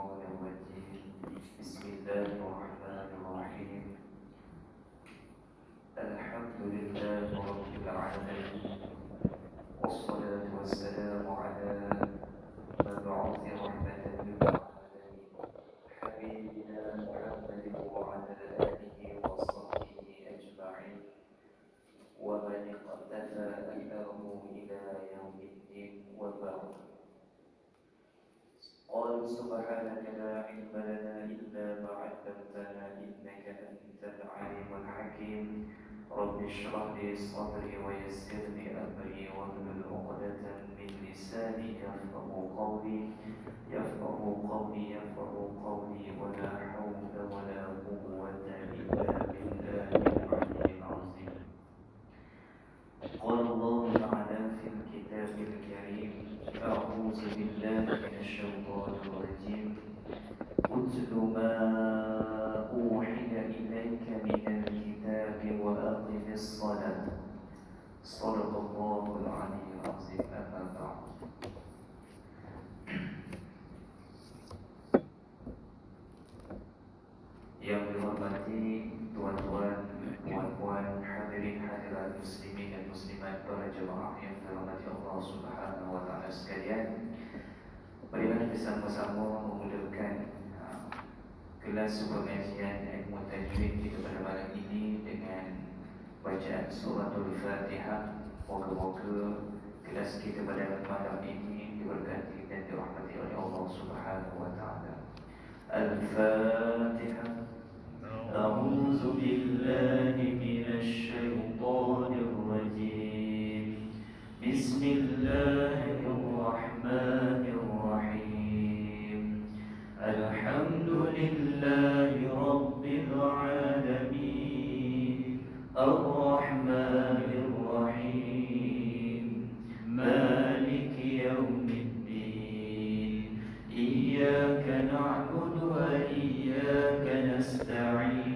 الشيطان الرجيم بسم الله الرحمن الرحيم الحمد لله رب العالمين والصلاة والسلام على مبعوث رحمة للعالمين حبيبنا محمد وعلى آله وصحبه أجمعين ومن اقتفى أثره إلى يوم الدين وبعد. قالوا سبحانك لا علم لنا إلا ما علمتنا إنك أنت العليم الحكيم رب اشرح لي صدري ويسر لي أمري واحلل عقدة من لساني يفقهوا قولي ولا حول ولا قوة إلا بالله العلي العظيم. قال الله تعالى في الكتاب الكريم أعوذ بالله من الشيطان الرجيم اتل ما أوحي إليك من الكتاب وأقم الصلاة صدق الله العلي العظيم. أما بعد. Yang dihormati tuan-tuan, puan-puan, hadirin hadirat muslimin dan muslimat, para jemaah yang dirahmati Allah Subhanahu wa taala sekalian. Marilah kita sama-sama memulakan kelas pengajian ilmu tajwid kita pada malam ini dengan bacaan suratul Fatihah. Moga-moga kelas kita pada malam ini diberkati dan dirahmati oleh Allah Subhanahu wa taala. Al-Fatihah. أعوذ بالله من الشيطان الرجيم بسم الله الرحمن الرحيم الحمد لله رب العالمين الرحمن الرحيم مالك يوم الدين إياك نعبد وإياك نستعين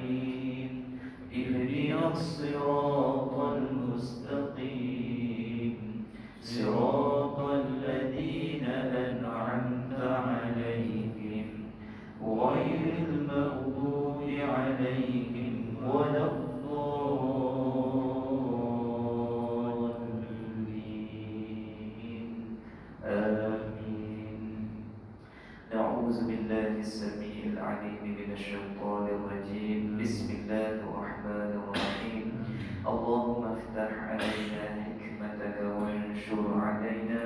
اهدنا الصراط المستقيم صراط الذين أنعمت عليهم غير المغضوب عليهم ولا الضالين آمين. نعوذ بالله السميع العليم من الشيطان الرجيم بسم الله الرحمن الرحيم اللهم افتح علينا حكمتك وانشر علينا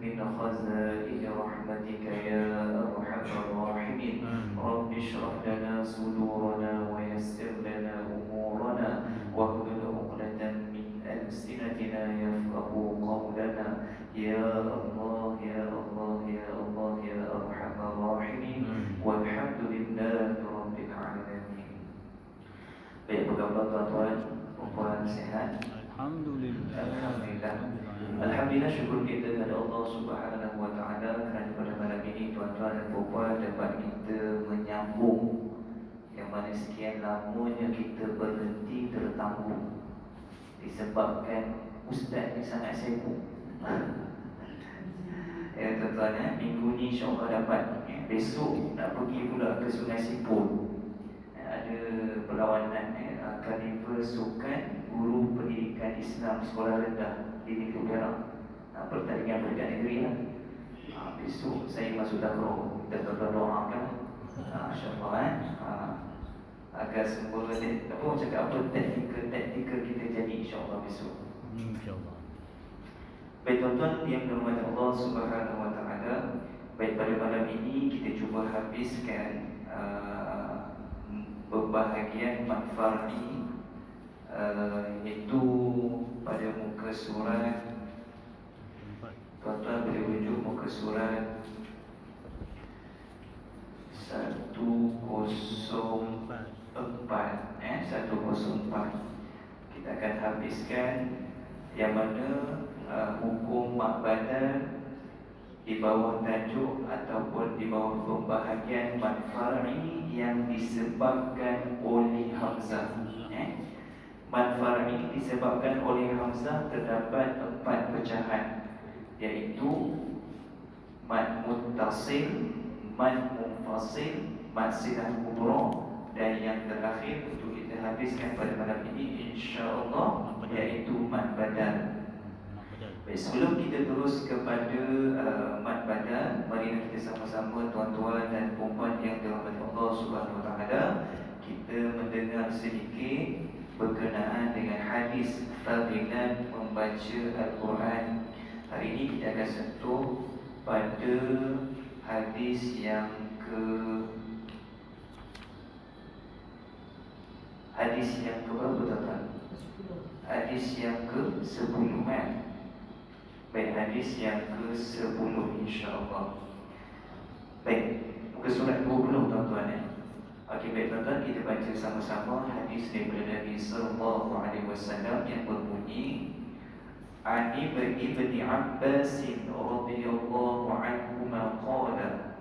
من خزائن رحمتك يا أرحم الراحمين رب اشرح لنا صدورنا ويسر لنا أمورنا واحلل عقدة من ألسنتنا يفقهوا قولنا يا الله يا الله يا الله يا أرحم الراحمين والحمد لله رب العالمين. Baik, apa khabar tuan-tuan, puan-puan, sihat? Alhamdulillah. Alhamdulillah, syukur kita kepada Allah Subhanahu wa taala kerana pada malam ini tuan-tuan dan puan-puan dapat kita menyambung yang mana sekian lamanya kita berhenti tertanggung disebabkan ustaz ni sangat sibuk. Ya tuan-tuan, minggu ni insya-Allah dapat. Besok nak pergi pula ke Sungai Sipul. Ada perlawanan Karnival Sukan Guru Pendidikan Islam Sekolah Rendah di Negeri Perak. Pertandingan Peringkat Negeri lah. Besok saya masuk dakwah, kita berdoakan insya-Allah agar semua taktikal kita jadi insya-Allah besok. InsyaAllah. Baik tuan-tuan yang dirahmati Allah Subhanahu wa taala, baik pada malam ini kita cuba habiskan pembahagian manfaati iaitu pada muka surat. Tuan-tuan boleh rujuk muka surat 104 104. Kita akan habiskan yang mana hukum mak badan di bawah tajuk ataupun di bawah pembahagian manfaati yang disebabkan oleh hamzah. Manfaati disebabkan oleh hamzah terdapat 4 pecahan, iaitu mad muttasil, mad munfasil, mad silah kubra, dan yang terakhir untuk kita habiskan pada malam ini insya-Allah iaitu mad badal. Baik, sebelum kita terus kepada mad badal, mari kita sama-sama tuan-tuan dan puan-puan yang dirahmati Allah Subhanahu Wa Taala, kita mendengar sedikit berkenaan dengan hadis fadilat membaca Al-Quran. Hari ini kita akan sentuh pada hadis yang berapa tuan-tuan? Hadis yang ke-10 kan? Baik, hadis yang ke-10 insya-Allah. Baik, muka surat 20 tuan-tuan. Okey, baik tuan-tuan, kita baca sama-sama hadis daripada Nabi sallallahu alaihi wasallam yang berbunyi, Ani ibn Abbas radhiyallahu anhuma qala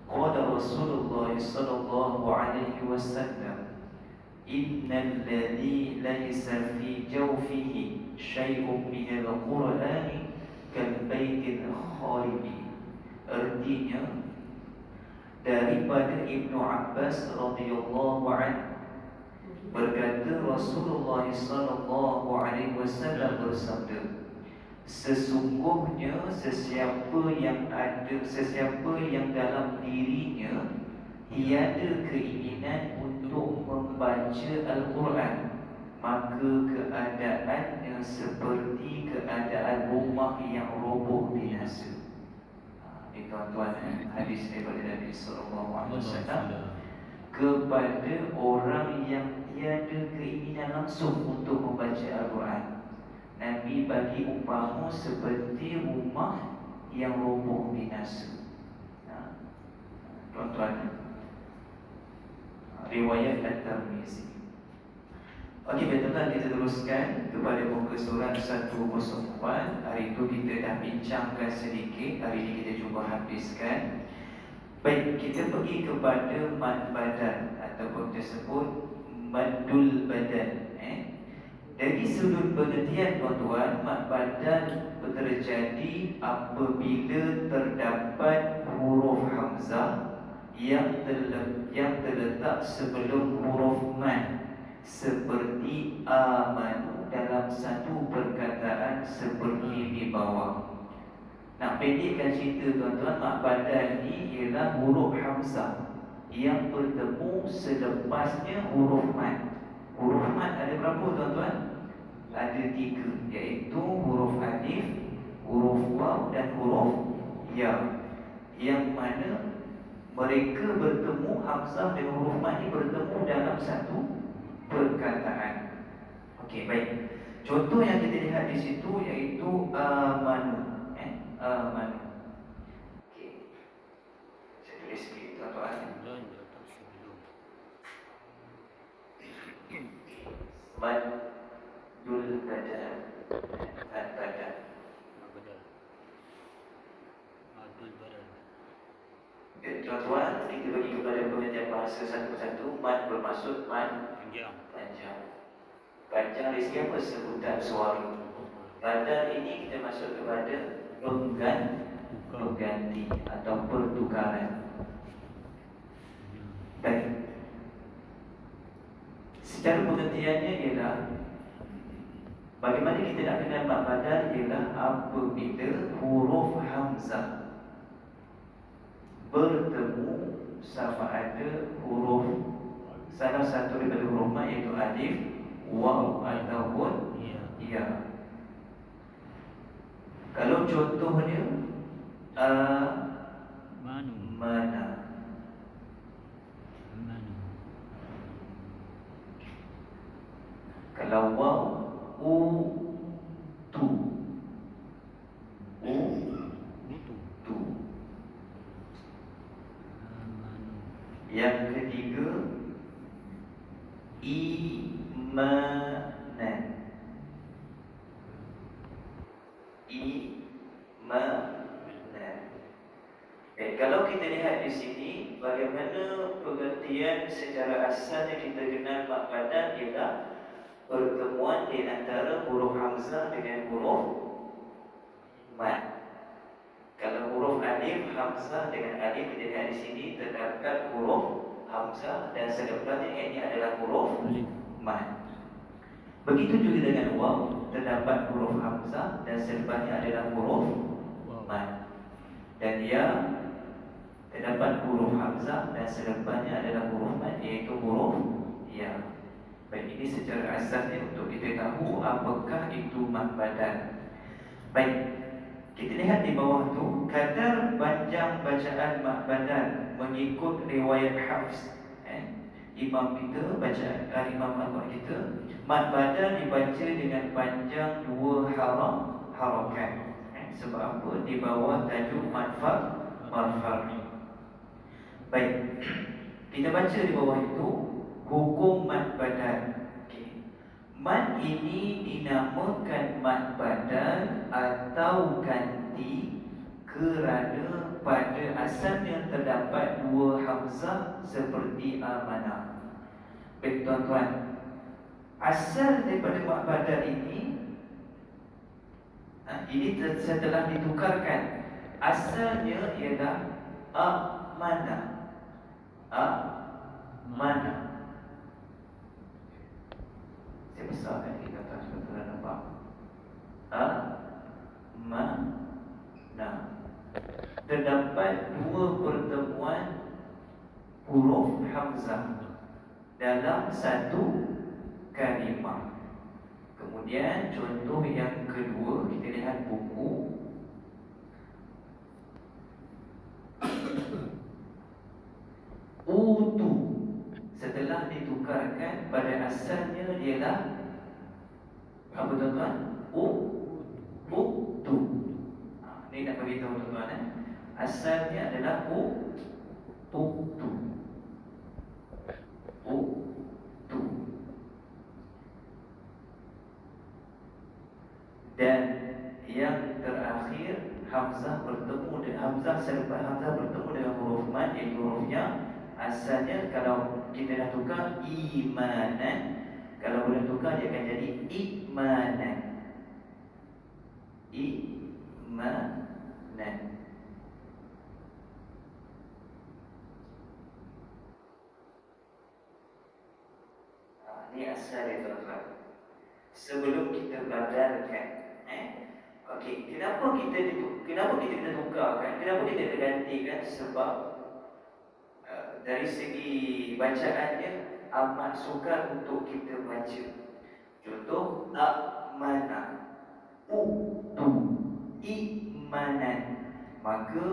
Rasulullah sallallahu alaihi wasallam, innal ladzi laysa fi jawfihi syai'un min al-Qur'ani kal baitil kharibi. Artinya, daripada Ibnu Abbas radhiyallahu anhu berkata, Rasulullah sallallahu alaihi wasallam bersabda, sesungguhnya sesiapa yang dalam dirinya tiada keinginan untuk membaca Al-Quran, maka keadaannya seperti keadaan rumah yang roboh binasa. Ini tuan-tuan, hadis daripada Nabi sallallahu alaihi wasallam kepada orang yang tiada keinginan langsung untuk membaca Al-Quran. Nabi bagi umpama seperti rumah yang roboh binasa. Tuan-tuan, riwayat At-Tirmizi. Okey, tuan-tuan, kita teruskan kepada muka surat 104. Hari itu kita dah bincangkan sedikit, hari ini kita cuba habiskan. Baik, kita pergi kepada mad badal ataupun disebut madul badal. Dari sudut pengertian tuan-tuan, mad badal terjadi apabila terdapat huruf hamzah yang terletak sebelum huruf mad, seperti amanu dalam satu perkataan seperti di bawah. Nak pendekkan cerita tuan-tuan, mad badal ni ialah huruf hamzah yang bertemu selepasnya huruf mad. Huruf mad ada berapa tuan-tuan? Ada 3, iaitu huruf alif, huruf waw dan huruf ya. Yang mana mereka bertemu, hamzah dan huruf mad ni bertemu dalam satu perkataan. Okey, baik. Contoh yang kita lihat di situ iaitu amanu. Amanu. Okey. Saya tulis sikit tuan-tuan. Madul badal. Al-badal. Madul badal. Tuan-tuan, kita bagi kepada pengertian bahasa satu persatu. Mad bermaksud mad panjang. Panjang dari segi apa? Sebutan suara. Badal ini kita masuk kepada pengganti atau pertukaran. Baik. Secara pengertiannya ialah bagaimana kita nak kenal mad badal ialah apabila huruf hamzah bertemu sama ada huruf salah satu daripada huruf mad, iaitu alif, waw ataupun ya. Kalau contohnya mana. Kalau waw, tu. Yang ketiga, imanan. Kalau kita lihat di sini, bagaimana pengertian secara asalnya kita kenal mad badal ialah pertemuan di antara huruf hamzah dengan huruf mad. Kalau huruf alif hamzah dengan alif kita lihat di sini terdapat huruf hamzah dan selepasnya ini adalah huruf mad. Begitu juga dengan waw, terdapat huruf hamzah dan selepasnya adalah huruf mad. Dan ya, terdapat huruf hamzah dan selepasnya adalah huruf mad, iaitu huruf ya. Baik, ini secara asasnya untuk kita tahu apakah itu mad badan. Baik, kita lihat di bawah tu kadar panjang bacaan mad badan mengikut riwayat Hafs. Imam kita bacaan Imam Al-Quran kita, mad badan dibaca dengan panjang 2 harakat. Sebab apa? Di bawah tajuk mad marfa'. Baik, kita baca di bawah itu hukum mad badan. Mad ini dinamakan mad badan atau ganti kerana pada asalnya terdapat 2 hamzah seperti amanah. Baik tuan-tuan, asal daripada mad badan ini setelah ditukarkan. Asalnya ialah amanah. Amanah. Saya besarkan kita tak tuan-tuan nampak. Amanah. Terdapat 2 pertemuan huruf hamzah dalam satu kalimah. Kemudian contoh yang kedua, kita lihat buku. Utu setelah ditukarkan pada asalnya ialah apa tuan-tuan? Utu. Ini nak bagi tahu tuan-tuan asalnya adalah utu. Dan yang terakhir hamzah bertemu dengan hamzah selepas hamzah bertemu dengan huruf mad, iaitu hurufnya asalnya kalau kita dah tukar imanan, kalau boleh tukar dia akan jadi imanan. Imanan. Ini asal dia tuan-tuan. Sebelum kita badarkan, okey, kenapa kita kena tukarkan? Kenapa kita tergantikan? Sebab dari segi bacaannya amat sukar untuk kita baca. Contoh amanah, utu, imanan. Maka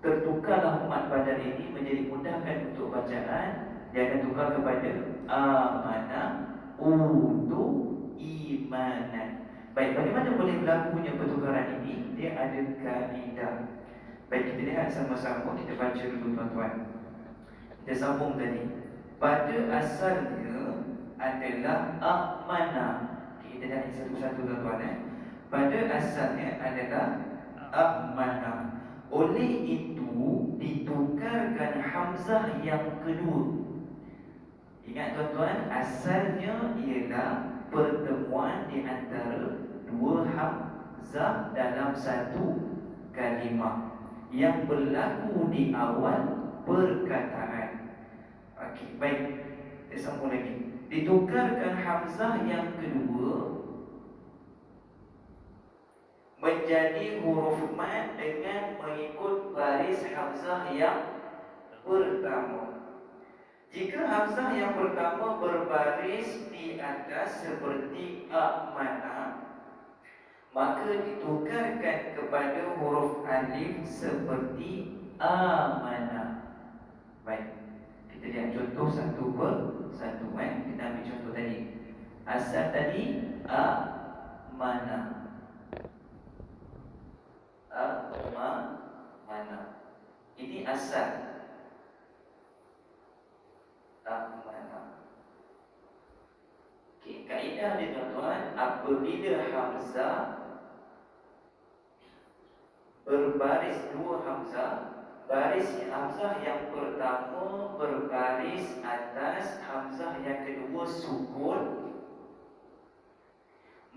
tertukarlah mad badan ini menjadi mudahkan untuk bacaan. Dia akan tukar kepada amanah, utu, imanan. Baik, bagaimana boleh berlakunya pertukaran ini? Dia ada kaedah. Baik, kita lihat sama-sama. Kita baca dulu tuan-tuan. Kita sambung tadi. Pada asalnya adalah amanah. Kita lihat satu-satu tuan-tuan. Pada asalnya adalah amanah. Oleh itu ditukarkan hamzah yang kedua. Ingat tuan-tuan, asalnya ialah pertemuan di antara 2 hamzah dalam satu kalimah yang berlaku di awal perkataan. Okey, baik. Kita sambung lagi. Ditukarkan hamzah yang kedua menjadi huruf mad dengan mengikut baris hamzah yang pertama. Jika hamzah yang pertama berbaris di atas seperti amanah, maka ditukarkan kepada huruf alif seperti amanah. Baik, kita lihat contoh satu per satu. Kita ambil contoh tadi. Asal tadi amanah. Amanah. Ini asal. Amanah. Okey, kaedah dia tuan-tuan, apabila hamzah berbaris 2 hamzah, baris hamzah yang pertama berbaris atas hamzah yang kedua sukun,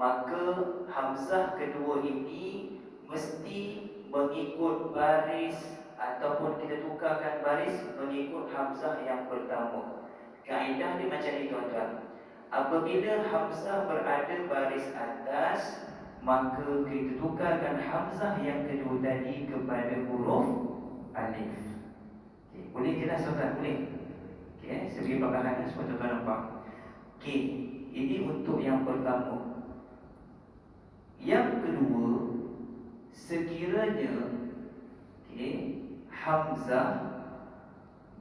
maka hamzah kedua ini mesti mengikut baris, ataupun kita tukarkan baris mengikut hamzah yang pertama. Kaedah dia macam ni tuan-tuan. Apabila hamzah berada baris atas, maka kita tukarkan hamzah yang kedua tadi kepada huruf alif. Okay. Boleh jelas tuan-tuan? Boleh? Okay, segi pengarahan supaya tuan-tuan nampak. Okay, ini untuk yang pertama. Yang kedua, sekiranya hamzah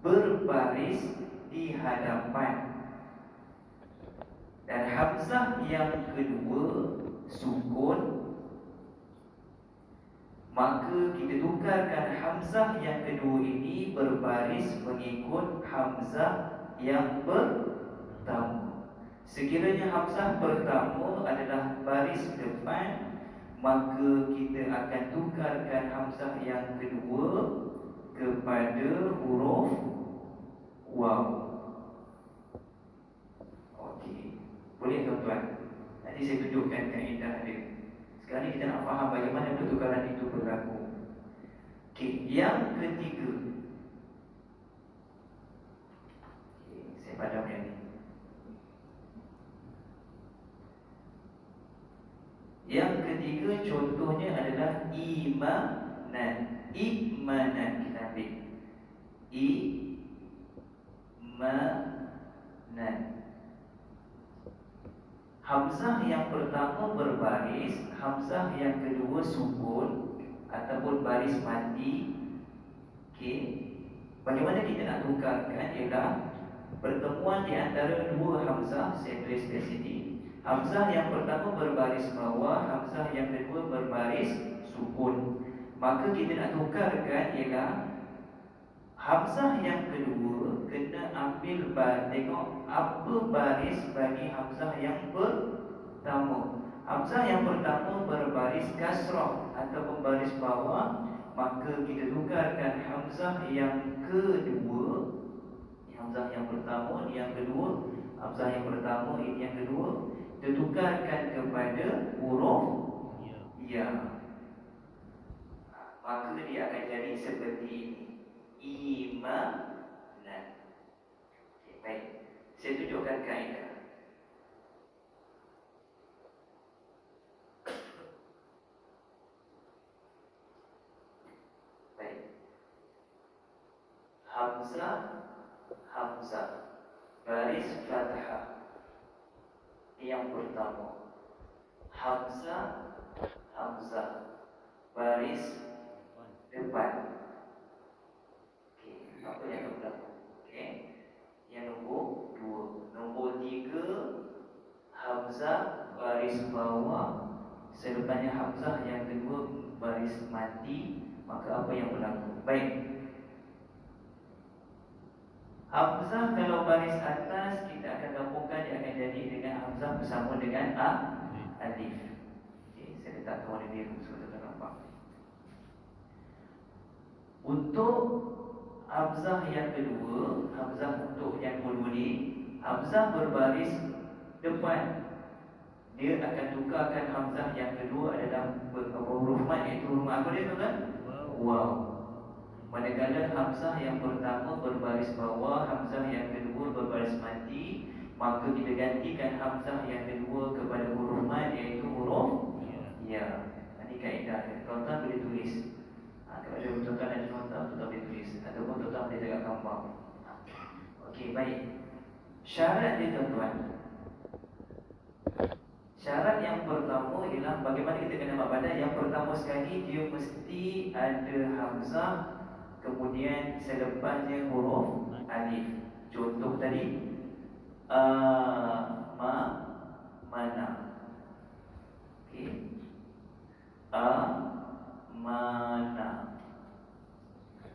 berbaris di hadapan dan hamzah yang kedua sukun, maka kita tukarkan hamzah yang kedua ini berbaris mengikut hamzah yang pertama. Sekiranya hamzah pertama adalah baris depan, maka kita akan tukarkan hamzah yang kedua kepada huruf waw. Okey, boleh tuan-tuan? Nanti saya tunjukkan kaedah dia. Sekarang ni kita nak faham bagaimana pertukaran itu berlaku. Okey, yang ketiga. Okey, saya padam yang ni. Yang ketiga contohnya adalah imanan. Imanan kita ambil. Imanan. Hamzah yang pertama berbaris, hamzah yang kedua sukun ataupun baris mati. Okey. Bagaimana kita nak tukarkan ialah pertemuan di antara dua hamzah. Saya tulis di sini. Hamzah yang pertama berbaris bawah, hamzah yang kedua berbaris sukun. Maka kita nak tukarkan ialah hamzah yang kedua kena ambil tengok apa baris bagi hamzah yang pertama. Hamzah yang pertama berbaris kasrah ataupun baris bawah, maka kita tukarkan hamzah yang kedua. Hamzah yang pertama, ini yang kedua. Hamzah yang pertama, ini yang kedua. Kita tukarkan kepada huruf ya. Maka dia akan jadi seperti ini. Imanan. Okay, baik. Saya tunjukkan kaedah. Baik. Hamzah, hamzah, baris fathah. Yang pertama. Hamzah, hamzah, baris depan. Okey, apa yang berlaku? Okey. Yang nombor 2. Nombor 3, hamzah baris bawah, selepannya hamzah yang kedua baris mati, maka apa yang berlaku? Baik. Hamzah kalau baris atas kita akan gabungkan, dia akan jadi dengan hamzah bersama dengan alif. Okey, saya letak warna biru supaya tuan nampak. Untuk hamzah yang kedua, hamzah untuk yang kedua ni, hamzah berbaris depan. Dia akan tukarkan hamzah yang kedua adalah huruf mat, iaitu huruf apa dia tuan-tuan? Waw. Manakala hamzah yang pertama berbaris bawah, hamzah yang kedua berbaris mati, maka kita gantikan hamzah yang kedua kepada huruf mat, iaitu huruf ya. Ini kaedah dia. Tuan-tuan boleh tulis. Kalau ada tuan-tuan ada nota, tuan-tuan boleh tulis, ataupun tuan-tuan boleh tegak gambar. Okey, baik. Syarat dia tuan-tuan. Syarat yang pertama ialah bagaimana kita kena buat pada. Yang pertama sekali, dia mesti ada hamzah, kemudian selepasnya huruf alif. Contoh tadi mana. Okey. Mana.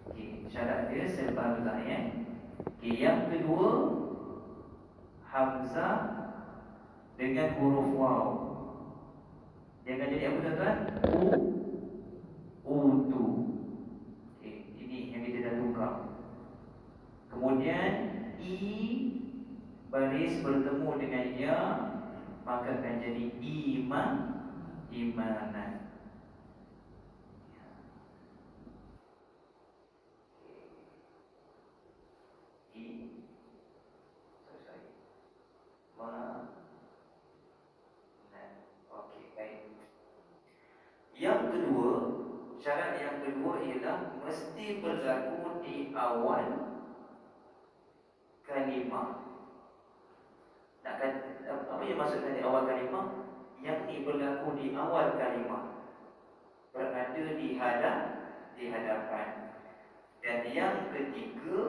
Okey, syarat dia selepas hamzah ya. Okey, yang kedua, hamzah dengan huruf waw. Dia akan jadi apa tuan-tuan? Utu. Okey, ini yang kita dah tukar. Kemudian i baris bertemu dengan ya, maka akan jadi imanan. Okey, baik. Yang kedua, syarat yang kedua ialah mesti berlaku di awal kalimah. Apa yang maksudkan di awal kalimah? Yang ini berlaku di awal kalimah, berada di hadapan. Dan yang ketiga,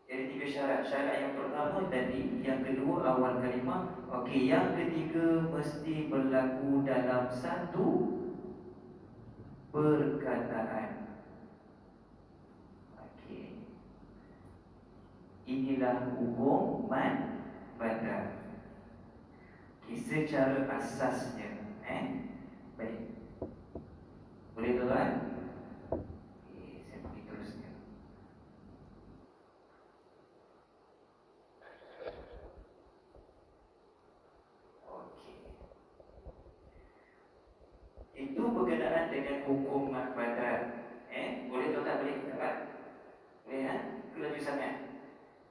jadi tiga syarat. Syarat yang pertama tadi, yang kedua awal kalimah. Okey, yang ketiga mesti berlaku dalam satu perkataan. Okey. Inilah hukum mad badal. Okay, secara asasnya, baik. Boleh tuan? Okay, saya pergi terusnya. Okey. Itu berkenaan dengan hukum mad badal. Boleh tuan? Boleh tak? Boleh Kelaju sangat.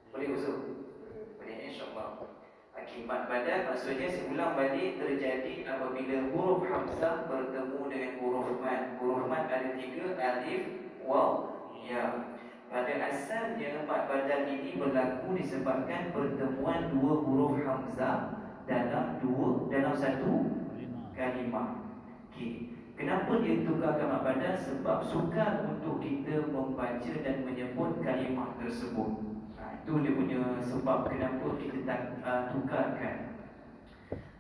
Boleh usul? Boleh, insyaAllah. Akibat badal maksudnya seulang balik terjadi apabila huruf hamzah bertemu dengan huruf mad. Huruf mad ada 3, alif, waw, ya. Pada asalnya mad badal ini berlaku disebabkan pertemuan dua huruf hamzah dalam satu kalimah. Okey. Kenapa dia tukarkan mad badal? Sebab sukar untuk kita membaca dan menyebut kalimah tersebut. Itu dia punya sebab kenapa kita tukarkan.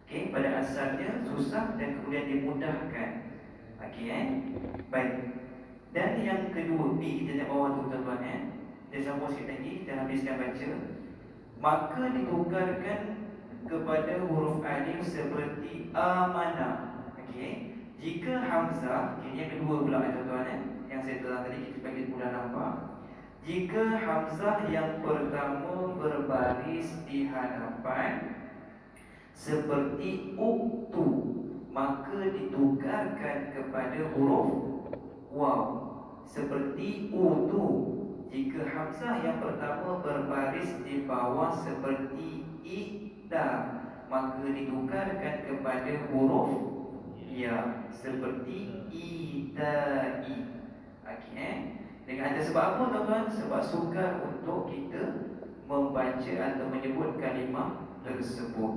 Okey, pada asalnya susah dan kemudian dimudahkan. Okey, baik. Dan yang kedua, kita tengok bawah tu tuan-tuan Kita sambung sikit lagi, kita habiskan baca. Maka ditukarkan kepada huruf alif seperti amanah. Okey, jika hamzah, ini yang kedua pula tuan-tuan yang saya telah tadi kita bagi mudah nampak. Jika hamzah yang pertama berbaris di hadapan seperti uktu, maka ditukarkan kepada huruf waw seperti utu. Jika hamzah yang pertama berbaris di bawah seperti ida, maka ditukarkan kepada huruf ya seperti idai. Okey, dengan ada sebab apa tuan-tuan? Sebab sukar untuk kita membaca atau menyebut kalimah tersebut.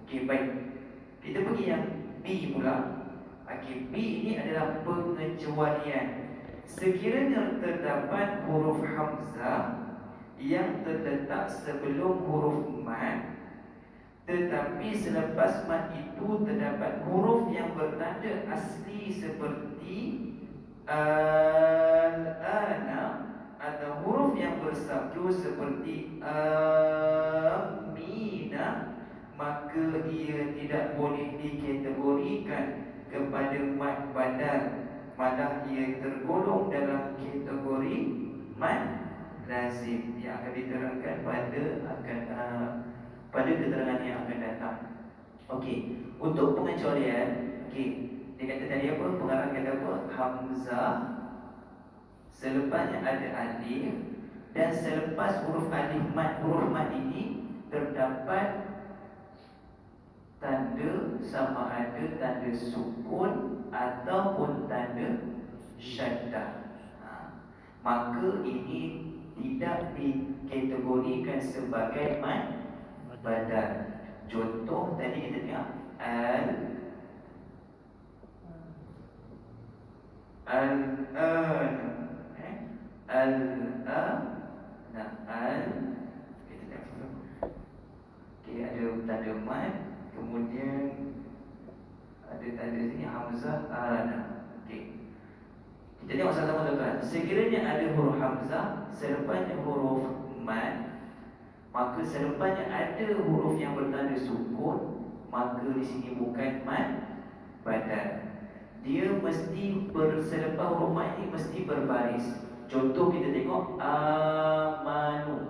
Okey, baik. Kita pergi yang B pula. Okey, B ini adalah pengecualian. Sekiranya terdapat huruf hamzah yang terletak sebelum huruf mad, tetapi selepas mad itu terdapat huruf yang bertanda asli seperti al-ana atau huruf yang bersabdu seperti amina, maka ia tidak boleh dikategorikan kepada mad badal, malah ia tergolong dalam kategori mad lazim yang akan diterangkan pada keterangan yang akan datang. Okey, untuk pengecualian, okey, dia kata tadi apa? Pengarang kata apa? Hamzah selepasnya ada alif, dan selepas huruf alif mad, huruf mad ini terdapat tanda sama ada tanda sukun ataupun tanda syaddah. Maka ini tidak dikategorikan sebagai mad badal. Contoh tadi kita tengok kita tengok. Okey, ada tanda mad, kemudian ada tanda sini hamzah Okey, kita tengok sama-sama tuan-tuan. Sekiranya ada huruf hamzah selepasnya huruf mad, maka selepasnya ada huruf yang bertanda sukun, maka di sini bukan mad badal. Dia mesti selepas huruf mad ini mesti berbaris. Contoh kita tengok amanu.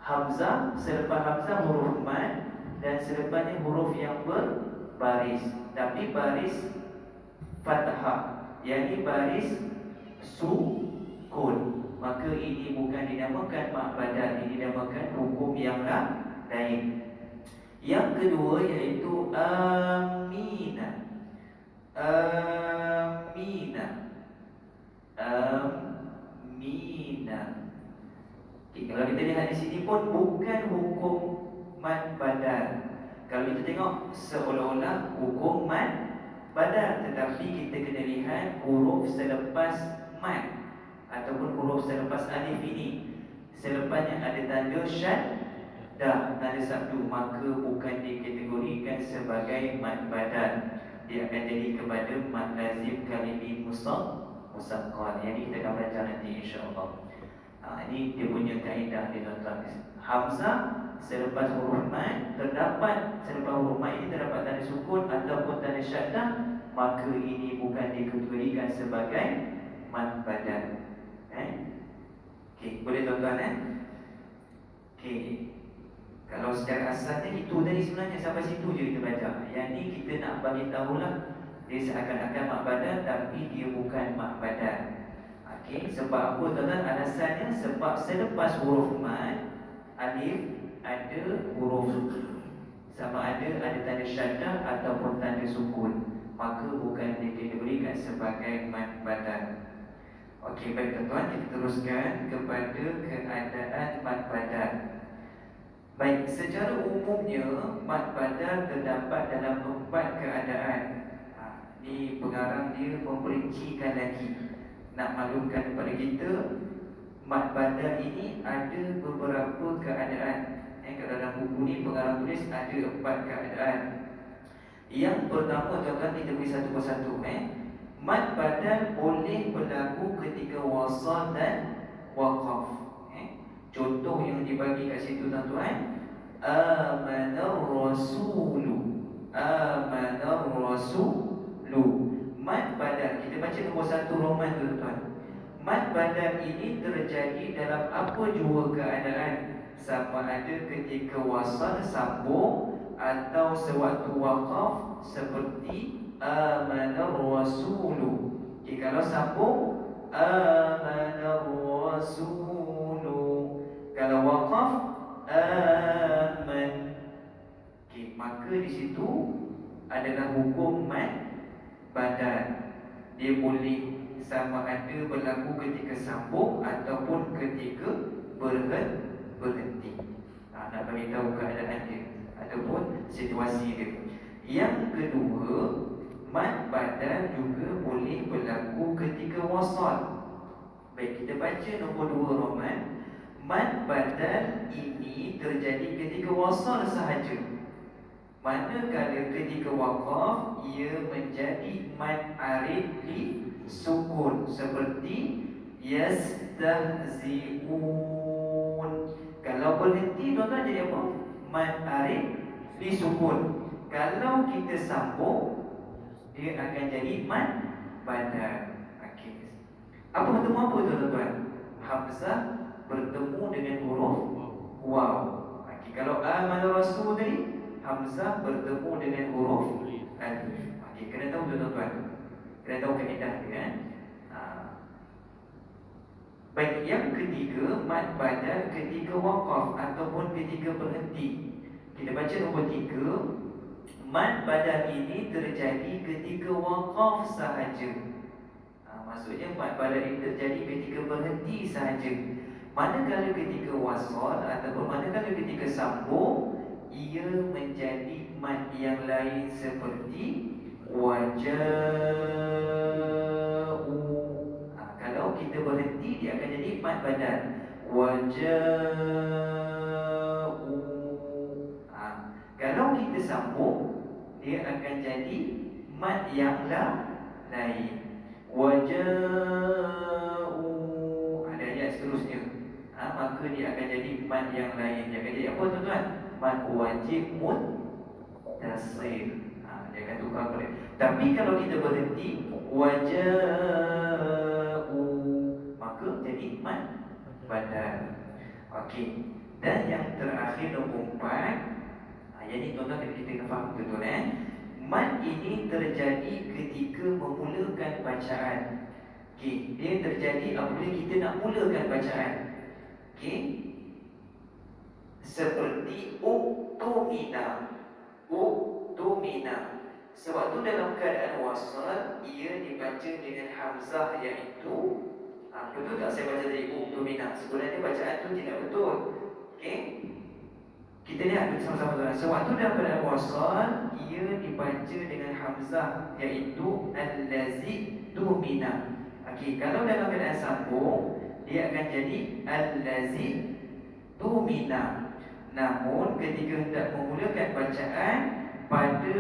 Hamzah, selepas Hamzah huruf mad, dan selepasnya huruf yang berbaris, tapi baris fathah, yakni baris sukun. Maka ini bukan dinamakan mak badal, ini dinamakan hukum yang lain. Yang kedua iaitu amina. Amina. Amina. Okay, kalau kita lihat di sini pun bukan hukum mad badal. Kalau kita tengok seolah-olah hukum mad badal, tetapi kita kena lihat huruf selepas mad ataupun huruf selepas alif ini, selepasnya ada tanda syaddah, tanda sabdu, maka bukan dikategorikan sebagai mad badal. Dia akan jadi kepada mad lazim kalimi musaqqal. Yang ini kita akan belajar nanti insya-Allah. Ini dia punya kaedah di tuan-tuan. Hamzah selepas huruf mad terdapat, selepas huruf mad ini terdapat tanda sukun ataupun tanda syaddah, maka ini bukan dikategorikan sebagai mad badal. Okey, boleh tuan-tuan Okey. Kalau secara asalnya itu tadi sebenarnya sampai situ je kita belajar. Yang ni kita nak bagi tahulah dia seakan-akan mak badal tapi dia bukan mak badal. Okey, sebab apa tuan-tuan? Alasannya sebab selepas huruf mad alif ada huruf sama ada tanda syaddah ataupun tanda sukun, maka bukan dikategorikan sebagai mad badal. Okey, baik tuan-tuan, kita teruskan kepada keadaan mad badal. Baik, secara umumnya mad badal terdapat dalam 4 keadaan. Ni pengarang dia memperincikan lagi, nak maklumkan kepada kita mad badal ini ada beberapa keadaan. Kalau dalam buku ni pengarang tulis ada 4 keadaan. Yang pertama tuan-tuan, kita beri satu persatu. Mad badal boleh berlaku ketika wasal dan waqaf. Contoh yang dibagi kat situ tuan-tuan, amanar rasulu. Amanar rasulu. Mad badal, kita baca nombor 1 Roman tuan-tuan. Mad badal ini terjadi dalam apa jua keadaan, sama ada ketika wasal sambung atau sewaktu waqaf, seperti amanar rasulu. Kalau sambung amanar rasulu, kalau waqaf aman. Maka di situ adalah hukum mad badal. Dia boleh sama ada berlaku ketika sambung ataupun ketika berhenti. Nak bagi tahu keadaan dia ataupun situasi dia. Yang kedua, mad badal juga boleh berlaku ketika wasal. Baik, kita baca nombor 2 Roman. Mad badal ini terjadi ketika wasal sahaja. Manakala ketika waqaf ia menjadi mad arid li sukun, seperti yastahzi'un. Kalau berhenti tuan-tuan jadi apa? Mad arid li sukun. Kalau kita sambung dia akan jadi mad badal. Okey. Apa bertemu apa tuan-tuan? Hamzah bertemu dengan huruf waw. Okey, kalau amanur rasul tadi hamzah bertemu dengan huruf alif. Okey, kena tahu tuan-tuan. Kena tahu kaedah dia Baik, yang ketiga, mad badal ketika waqaf ataupun ketika berhenti. Kita baca nombor 3. Mad badal ini terjadi ketika waqaf sahaja. Maksudnya mad badal ini terjadi ketika berhenti sahaja. Manakala ketika wasal ataupun manakala ketika sambung, ia menjadi mad yang lain seperti waja'u. Kalau kita berhenti dia akan jadi mad badal. Waja'u. Kalau kita sambung dia akan jadi mad yang lain. Waja'u. Ada ayat seterusnya. Maka dia akan jadi mad yang lain. Dia akan jadi apa tuan-tuan? Mad wajib muttasil. Dia akan tukar balik. Tapi kalau kita berhenti waja'u, maka jadi mad badal. Okey. Dan yang terakhir nombor 4, yang ni tuan-tuan kita kena faham betul Mad ini terjadi ketika memulakan bacaan. Okey, dia terjadi apabila kita nak mulakan bacaan. Okey. Seperti uktumina. Uktumina. Sebab tu dalam keadaan wasal ia dibaca dengan hamzah, iaitu betul tak saya baca tadi uktumina? Sebenarnya bacaan tu tidak betul. Okey. Kita lihat bersama-sama tuan. Sewaktu dalam keadaan wasal ia dibaca dengan hamzah, iaitu allazi tumina. Okey, kalau dalam keadaan sambung dia akan jadi allazi tumina. Namun ketika hendak memulakan bacaan pada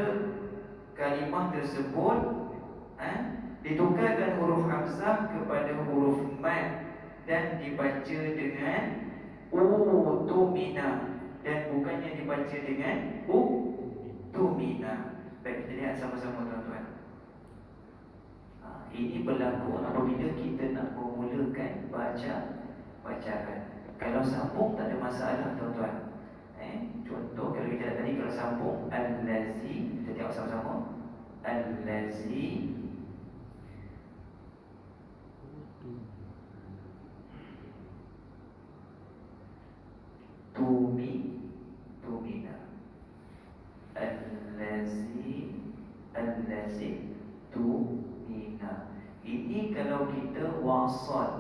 kalimah tersebut ditukarkan huruf hamzah kepada huruf mad dan dibaca dengan utumina, dan bukannya dibaca dengan uktumina. Baik, kita lihat sama-sama tuan-tuan. Ini berlaku apabila kita nak memulakan bacaan. Kalau sambung tak ada masalah tuan-tuan. Contoh kalau kita tadi kalau sambung allazi, kita tengok sama-sama. Allazi tumina. Allazi tumina. Ini kalau kita wasal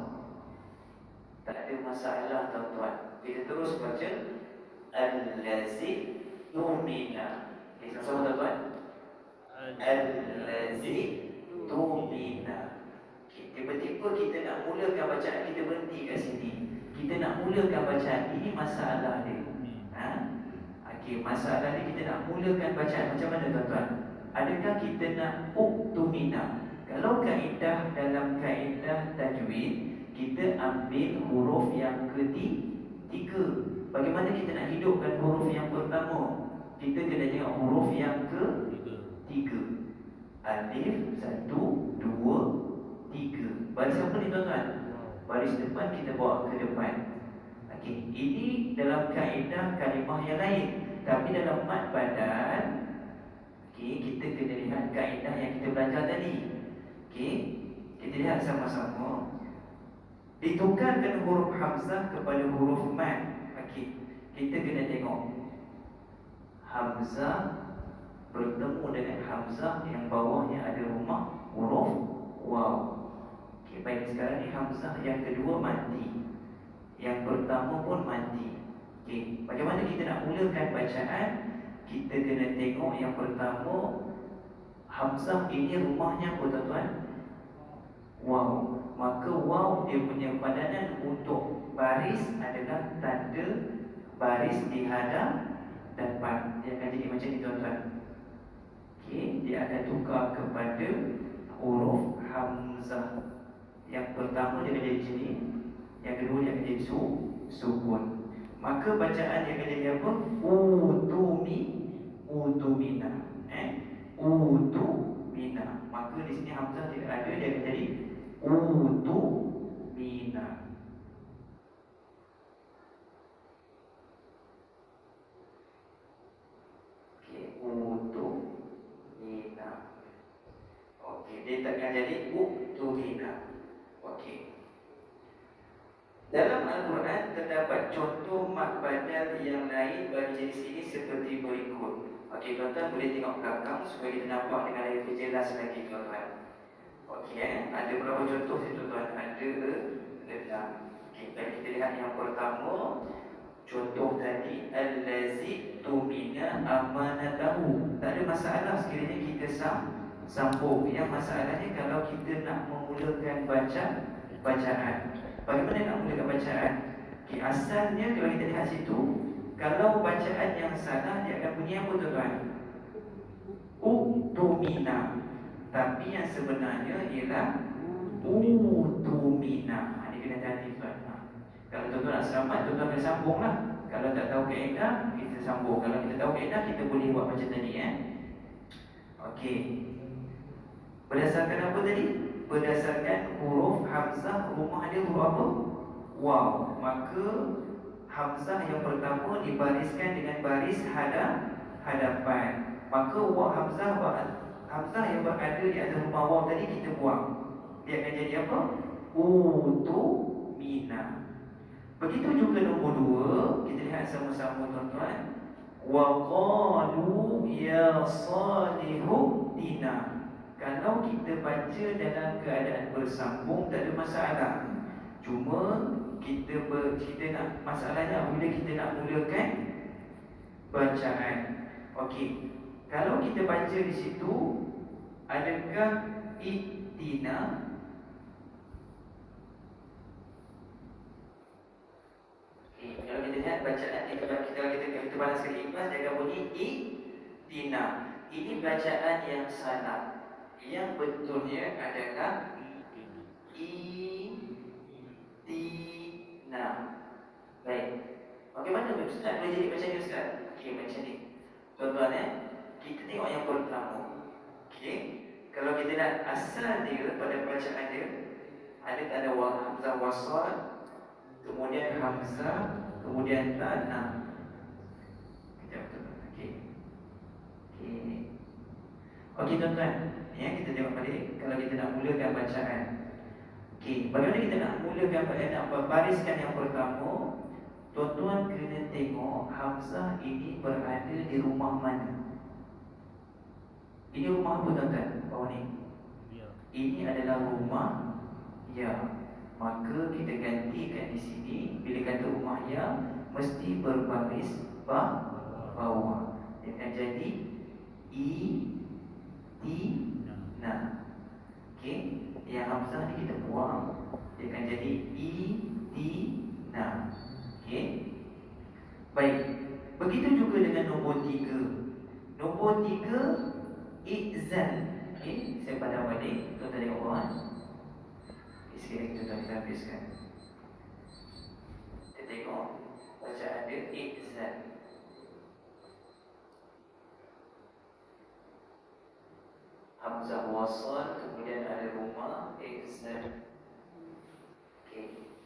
tak ada masalah tuan-tuan. Kita terus baca allazi tumina. Sama-sama tuan-tuan. Allazi tumina. Tiba-tiba kita nak mulakan bacaan, kita berhenti kat sini. Kita nak mulakan bacaan, ini masalah dia. Okey, masalah dia kita nak mulakan bacaan macam mana tuan-tuan? Adakah kita nak uktumina? Kalau kaedah dalam kaedah tajwid, kita ambil huruf yang ketiga. Bagaimana kita nak hidupkan huruf yang pertama? Kita kena tengok huruf yang ketiga. Alif, 1, 2, 3. Baris apa ni tuan-tuan? Baris depan kita bawa ke depan. Okey, ini dalam kaedah kalimah yang lain. Tapi dalam mad badan, okey, kita kena lihat kaedah yang kita belajar tadi. Okey, kita lihat sama-sama. Ditukarkan huruf hamzah kepada huruf mad. Okey, kita kena tengok hamzah bertemu dengan hamzah yang bawahnya ada rumah huruf waw. Okey, baik, sekarang ni hamzah yang kedua mati, yang pertama pun mati. Okey, bagaimana kita nak mulakan bacaan? Kita kena tengok yang pertama, hamzah ini rumahnya apa tuan-tuan? Waw. Maka waw dia punya padanan untuk baris adalah tanda baris di hadapan. Dia akan jadi macam ni tuan-tuan. Okey, dia akan tukar kepada huruf hamzah. Yang pertama dia akan jadi macam ni, yang kedua dia akan jadi sukun. Maka bacaan dia akan jadi apa? Utumina. Utumina. Maka di sini hamzah tidak ada, dia akan jadi utumina. Okey, utumina. Okey, dia takkan jadi utumina. Okey. Dalam Al-Quran terdapat contoh mad badal yang lain bagi jenis ini seperti berikut. Okey, tuan-tuan boleh tengok belakang supaya kita nampak dengan lebih jelas lagi tuan-tuan. Okey, ada beberapa contoh ni tuan-tuan. Ada 6. Okey, baik, kita lihat yang pertama. Contoh tadi, allazi tumina amanatahu. Tak ada masalah sekiranya kita sambung. Yang masalahnya kalau kita nak memulakan bacaan. Bagaimana nak mulakan bacaan? Okay, asalnya kalau kita lihat situ, kalau bacaan yang salah dia akan bunyi apa tuan-tuan? Utumina. Tapi yang sebenarnya ialah utumina. Ini kena hati tuan. Kalau tuan-tuan nak selamat, tuan-tuan kena sambung lah. Kalau tak tahu kaedah, kita sambung. Kalau kita tahu kaedah, kita boleh buat macam tadi. Okey. Berdasarkan apa tadi? Berdasarkan huruf hamzah, rumah dia huruf apa? Waw. Maka hamzah yang pertama dibariskan dengan baris hadapan. Maka hamzah yang berada di atas rumah waw tadi kita buang. Dia akan jadi apa? Utumina. Begitu juga nombor 2, kita lihat sama-sama tuan-tuan. Wa qalu ya salihu tina. Kalau kita baca dalam keadaan bersambung tak ada masalah. Cuma kita nak masalahnya bila kita nak mulakan bacaan. Okey. Kalau kita baca di situ, adakah itina? Kalau kita lihat bacaan kita balas sekali ikhlas, dia akan bunyi itina. Ini bacaan yang salah. Yang betulnya adalah itina. Baik. Bagaimana Ustaz boleh jadi macam ni Ustaz? Okey, macam ni. Tuan-tuan kita tengok yang pertama. Okey. Kalau kita nak asal dia pada bacaan dia, ada tanda hamzah wasal, kemudian hamzah, kemudian tanah. Kejap tuan-tuan. Okey. Okey tuan-tuan, kita tengok balik kalau kita nak mulakan bacaan. Okey, bagaimana kita nak mulakan bacaan, nak bariskan yang pertama? Tuan-tuan kena tengok hamzah ini berada di rumah mana. Ini rumah apa tuan-tuan? Bawah ni. Ini adalah rumah ya. Maka kita gantikan di sini. Bila kata rumah ya, mesti berbaris bawah. Dia akan jadi na. Okey, yang hamzah ni kita buang. Dia akan jadi na. Okey. Baik. Begitu juga dengan nombor 3. Nombor 3 izan. Okey, saya padam balik. Tuan-tuan tengok bawah. Sekali kita habiskan. Kita tengok bacaan dia izan. Hamzah wasal, kemudian ada rumah izan. Okey.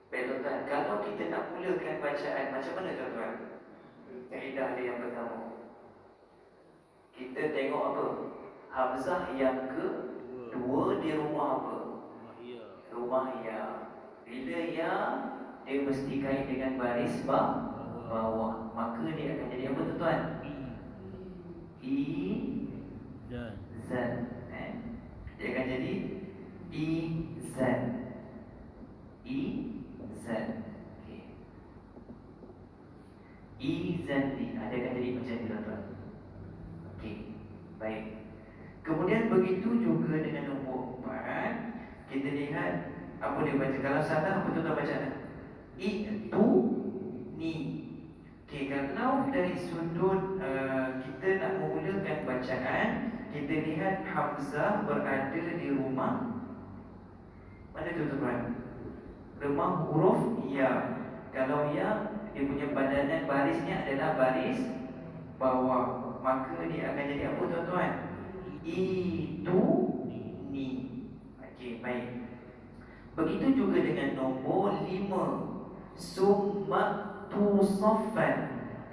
Baik tuan-tuan, kalau kita nak mulakan bacaan macam mana tuan-tuan? Kaedah dia yang pertama. Kita tengok apa? Hamzah yang kedua di rumah apa? Rumah ya. Bila ya, dia mesti kait dengan baris bawah. Maka dia akan jadi apa tuan-tuan? Izan. Dia akan jadi izan. Izan. Okey. Izan ni ada akan jadi macam ni tuan-tuan. Okey. Baik. Kemudian begitu juga dengan nombor 4. Kita lihat apa dia baca. Kalau salah apa tuan-tuan baca? Itu ni. Okey, kalau dari sudut kita nak memulakan bacaan, kita lihat hamzah berada di rumah mana tuan-tuan? Rumah huruf ya. Kalau ya, dia punya padanan barisnya adalah baris bawah. Maka dia akan jadi apa tuan-tuan? Itu ni. Okey, baik. Begitu juga dengan nombor 5. Summa tusaffan.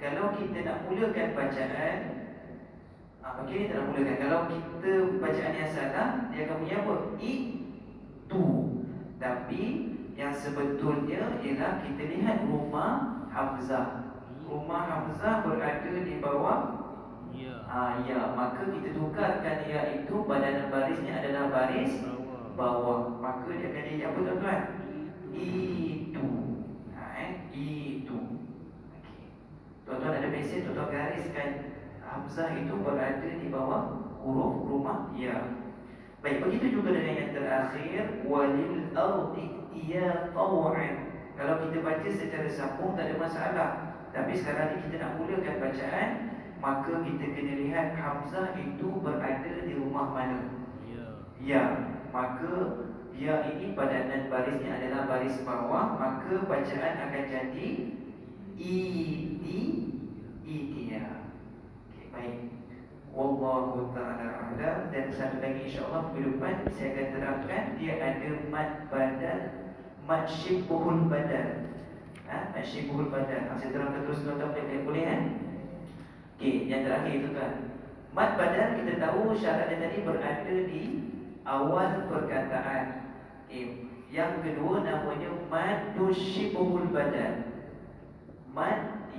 Kalau kita nak mulakan bacaan, okey, kita nak mulakan. Kalau kita bacaan yang salah, dia akan punya apa? Itu. Tapi yang sebetulnya ialah kita lihat rumah hamzah. Rumah hamzah berada di bawah ya, maka kita tukarkan ya itu padanan barisnya adalah baris bawah. Maka dia akan jadi apa tuan-tuan? Itu. Itu. Okey. Tuan-tuan ada mesej, tuan-tuan gariskan hamzah itu berada di bawah huruf rumah ya. Baik, begitu juga dengan yang terakhir walil ardi ya taw'an. Kalau kita baca secara sambung tak ada masalah. Tapi sekarang ni kita nak mulakan bacaan, maka kita kena lihat hamzah itu berada di rumah mana. Ya, maka ya ini padanan barisnya adalah baris bawah, maka bacaan akan jadi itiya. Okey, baik. Wallahu ta'ala a'lam. Dan satu lagi insya-Allah minggu depan saya akan terangkan dia ada mad badal, mad syibhul badal. Mad syibhul badan. Saya terangkan terus tuan-tuan boleh kan? Okey, yang terakhir itu tuan. Mad badan kita tahu syaratnya tadi berada di awal perkataan. Okey, yang kedua namanya mad syibhul badan. Mad